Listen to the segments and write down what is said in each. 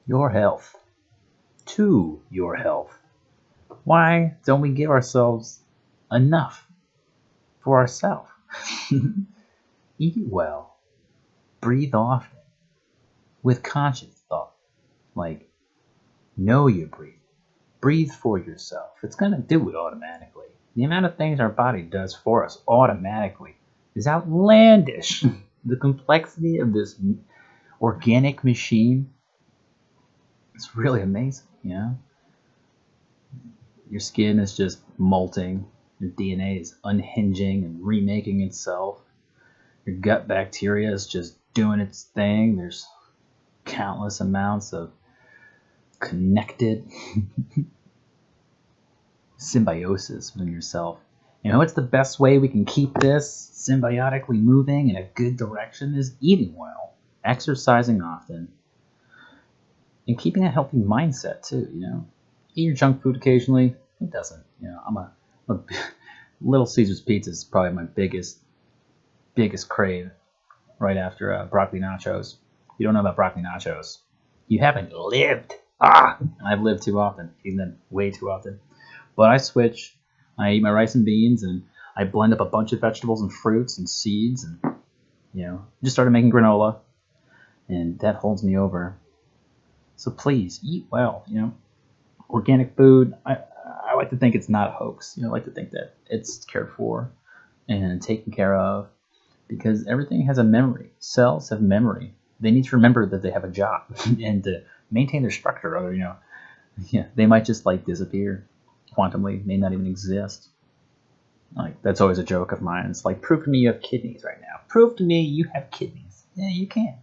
Your health. To your health. Why don't we give ourselves enough for ourselves? Eat well. Breathe often. With conscious thought. Like, know you breathe. Breathe for yourself. It's going to do it automatically. The amount of things our body does for us automatically is outlandish. The complexity of this organic machine is really amazing, you know? Your skin is just molting, your DNA is unhinging and remaking itself. Your gut bacteria is just doing its thing. There's countless amounts of connected symbiosis within yourself. You know, what's the best way we can keep this symbiotically moving in a good direction is eating well, exercising often, and keeping a healthy mindset too. You know, eat your junk food occasionally. Who doesn't? You know, I'm a Little Caesar's pizza is probably my biggest crave, right after broccoli nachos. If you don't know about broccoli nachos, you haven't lived. I've lived too often, eaten them way too often. But I switch. I eat my rice and beans, and I blend up a bunch of vegetables and fruits and seeds, and just started making granola, and that holds me over. So please eat well. You know, organic food. I like to think it's not a hoax. I like to think that it's cared for and taken care of because everything has a memory. Cells have memory. They need to remember that they have a job and to maintain their structure. Or they might just like disappear. Quantumly, may not even exist. Like that's always a joke of mine. It's like, prove to me you have kidneys right now. Prove to me you have kidneys. Yeah, you can't.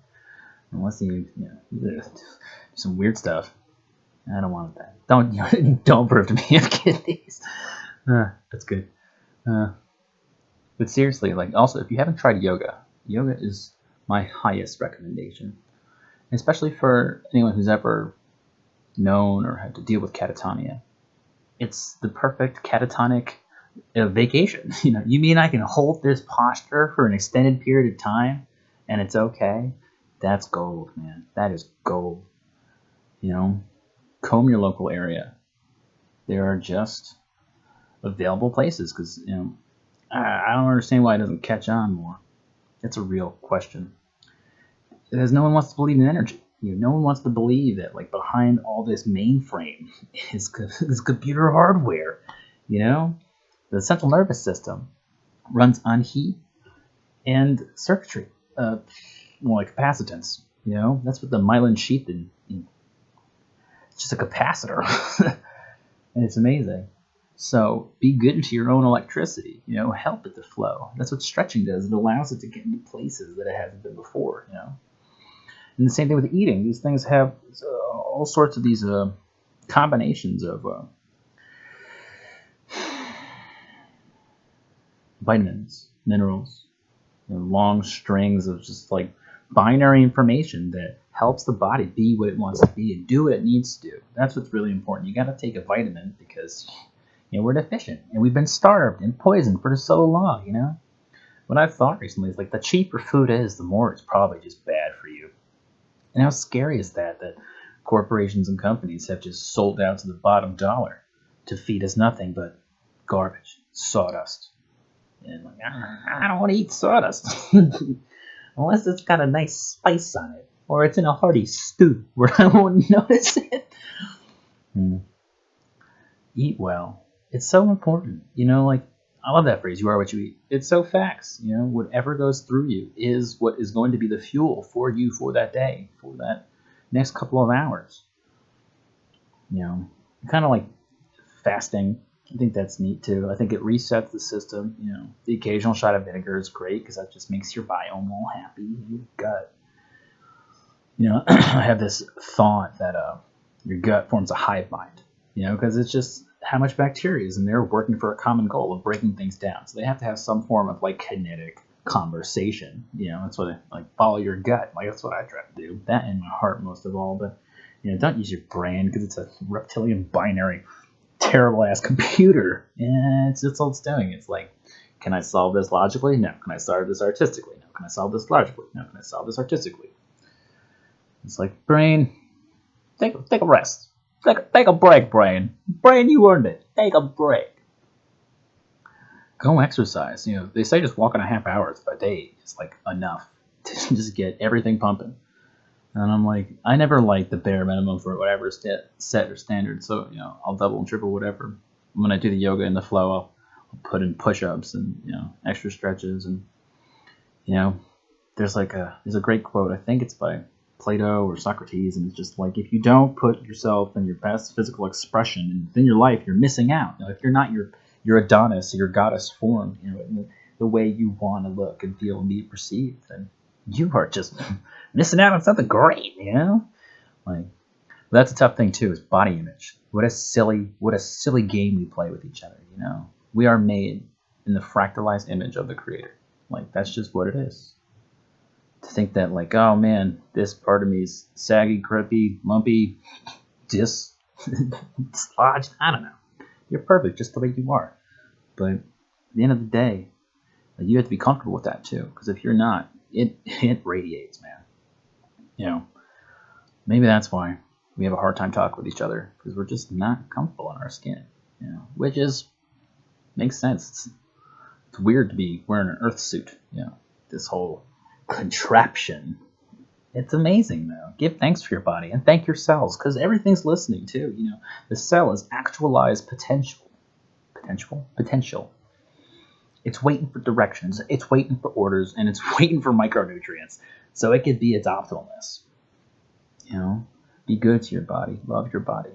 Unless you do some weird stuff. I don't want that. Don't prove to me you have kidneys. That's good. But seriously, like also, if you haven't tried yoga, yoga is my highest recommendation, especially for anyone who's ever known or had to deal with catatonia. It's the perfect catatonic vacation. You mean I can hold this posture for an extended period of time and it's okay? That's gold, man. That is gold. Comb your local area. There are just available places because I don't understand why it doesn't catch on more. It's a real question. Because no one wants to believe in energy. No one wants to believe that like behind all this mainframe is computer hardware. The central nervous system runs on heat and circuitry, more like capacitance. That's what the myelin sheath is. It's just a capacitor, and it's amazing. So be good to your own electricity. Help it to flow. That's what stretching does. It allows it to get into places that it hasn't been before. And the same thing with eating. These things have all sorts of these combinations of vitamins, minerals, long strings of just like binary information that helps the body be what it wants to be and do what it needs to do. That's what's really important. You got to take a vitamin because we're deficient and we've been starved and poisoned for so long. What I've thought recently is like the cheaper food is, the more it's probably just bad for you. And how scary is that corporations and companies have just sold out to the bottom dollar to feed us nothing but garbage, sawdust. And like, I don't want to eat sawdust unless it's got a nice spice on it or it's in a hearty stew where I won't notice it. Eat well. It's so important. Like I love that phrase, you are what you eat. It's so facts. Whatever goes through you is what is going to be the fuel for you for that day, for that next couple of hours. Kind of like fasting. I think that's neat too. I think it resets the system. The occasional shot of vinegar is great because that just makes your biome all happy. Your gut. I have this thought that your gut forms a hive mind. Because it's just how much bacteria is in there working for a common goal of breaking things down. So they have to have some form of like kinetic conversation. That's what follow your gut. Like that's what I try to do. That in my heart most of all. But don't use your brain because it's a reptilian binary terrible ass computer. And it's all it's doing. It's like, can I solve this logically? No. Can I solve this artistically? No. Can I solve this logically? No. Can I solve this artistically? It's like, brain, Take a rest. Take a break, brain. Brain, you earned it. Take a break. Go exercise. You know, they say just walking a half hour a day is like enough to just get everything pumping. And I'm like, I never like the bare minimum for whatever is set or standard. So, you know, I'll double and triple whatever. When I do the yoga and the flow, I'll put in push-ups and, you know, extra stretches. And, you know, there's a great quote. I think it's by Plato or Socrates. And it's just like, if you don't put yourself in your best physical expression in your life, you're missing out. You know, if you're not your Adonis or your goddess form, you know, in the way you want to look and feel and be perceived, then you are just missing out on something great, you know? Like, that's a tough thing too, is body image. What a silly game we play with each other, you know? We are made in the fractalized image of the creator. Like, that's just what it is. To think that, like, oh man, this part of me is saggy, crippy, lumpy, dislodged, I don't know. You're perfect just the way you are. But at the end of the day, you have to be comfortable with that too. Because if you're not, it radiates, man. You know, maybe that's why we have a hard time talking with each other, because we're just not comfortable in our skin. You know, which makes sense. It's weird to be wearing an earth suit. You know, this whole contraption. It's amazing though. Give thanks for your body and thank your cells, because everything's listening too. You know, the cell is actualized potential. It's waiting for directions, it's waiting for orders, and it's waiting for micronutrients, so it could be its optimalness. You know, be good to your body, love your body.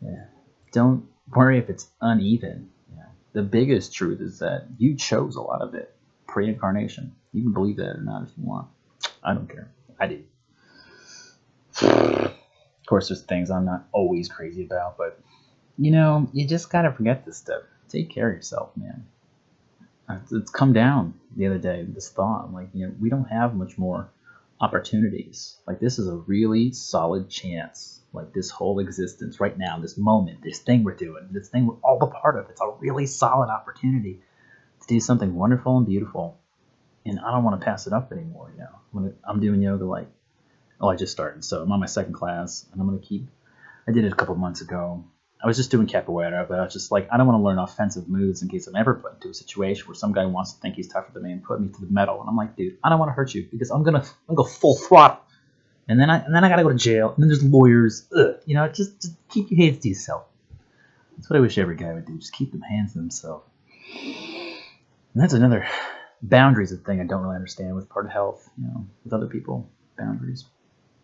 Yeah, don't worry if it's uneven. Yeah. The biggest truth is that you chose a lot of it pre-incarnation. You can believe that or not if you want. I don't care. I do. Of course, there's things I'm not always crazy about, but you know, you just gotta forget this stuff. Take care of yourself, man. It's come down the other day, this thought. I'm like, you know, we don't have much more opportunities. Like, this is a really solid chance. Like, this whole existence right now, this moment, this thing we're doing, this thing we're all a part of, it's a really solid opportunity to do something wonderful and beautiful. And I don't want to pass it up anymore, you know. When I'm doing yoga, like, I just started, so I'm on my second class, and I'm going to I did it a couple months ago. I was just doing capoeira, but I was just like, I don't want to learn offensive moves in case I'm ever put into a situation where some guy wants to think he's tougher than me and put me to the metal. And I'm like, dude, I don't want to hurt you because I'm gonna go full throttle, and then I gotta go to jail, and then there's lawyers. Ugh. You know, just keep your hands to yourself. That's what I wish every guy would do. Just keep them hands to themselves. And that's another boundaries, a thing I don't really understand with part of health. You know, with other people, boundaries.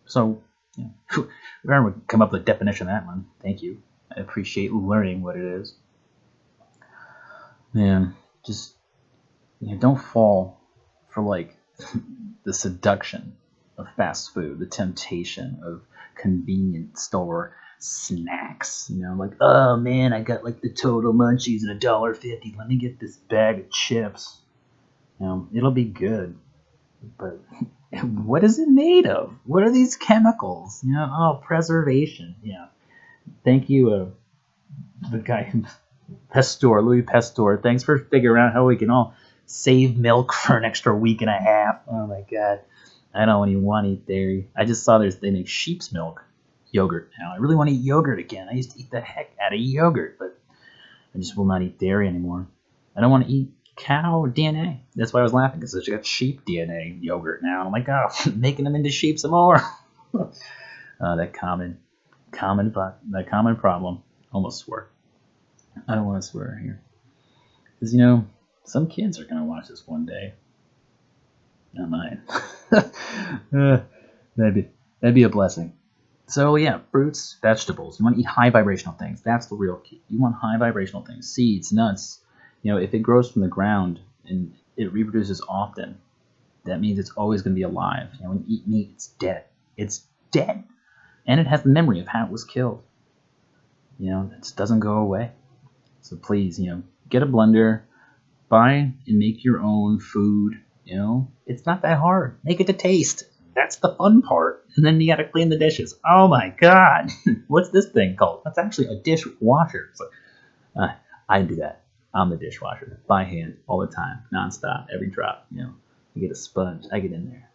So, you know, whoever would come up with a definition of that one, thank you. I appreciate learning what it is. Man, just, you know, don't fall for like the seduction of fast food, the temptation of convenience store snacks. You know, like, oh man, I got like the total munchies and $1.50. Let me get this bag of chips. You know, it'll be good, but what is it made of? What are these chemicals? You know, oh, preservation. Yeah. Thank you, the guy, Louis Pasteur. Thanks for figuring out how we can all save milk for an extra week and a half. Oh my God, I don't even want to eat dairy. I just saw they make sheep's milk yogurt now. I really want to eat yogurt again. I used to eat the heck out of yogurt, but I just will not eat dairy anymore. I don't want to eat cow DNA. That's why I was laughing, because I got sheep DNA yogurt now. And I'm like, oh, making them into sheep some more. That common problem. Almost swore. I don't want to swear here, because you know, some kids are gonna watch this one day. Not mine. That'd be a blessing. So yeah, fruits, vegetables. You want to eat high vibrational things. That's the real key. You want high vibrational things. Seeds, nuts. You know, if it grows from the ground and it reproduces often, that means it's always going to be alive. You know, when you eat meat, it's dead. It's dead. And it has the memory of how it was killed. You know, it just doesn't go away. So please, you know, get a blender, buy and make your own food. You know, it's not that hard. Make it to taste. That's the fun part. And then you got to clean the dishes. Oh my God. What's this thing called? That's actually a dishwasher. It's like, I do that. I'm the dishwasher. By hand, all the time, nonstop, every drop. You know, I get a sponge. I get in there.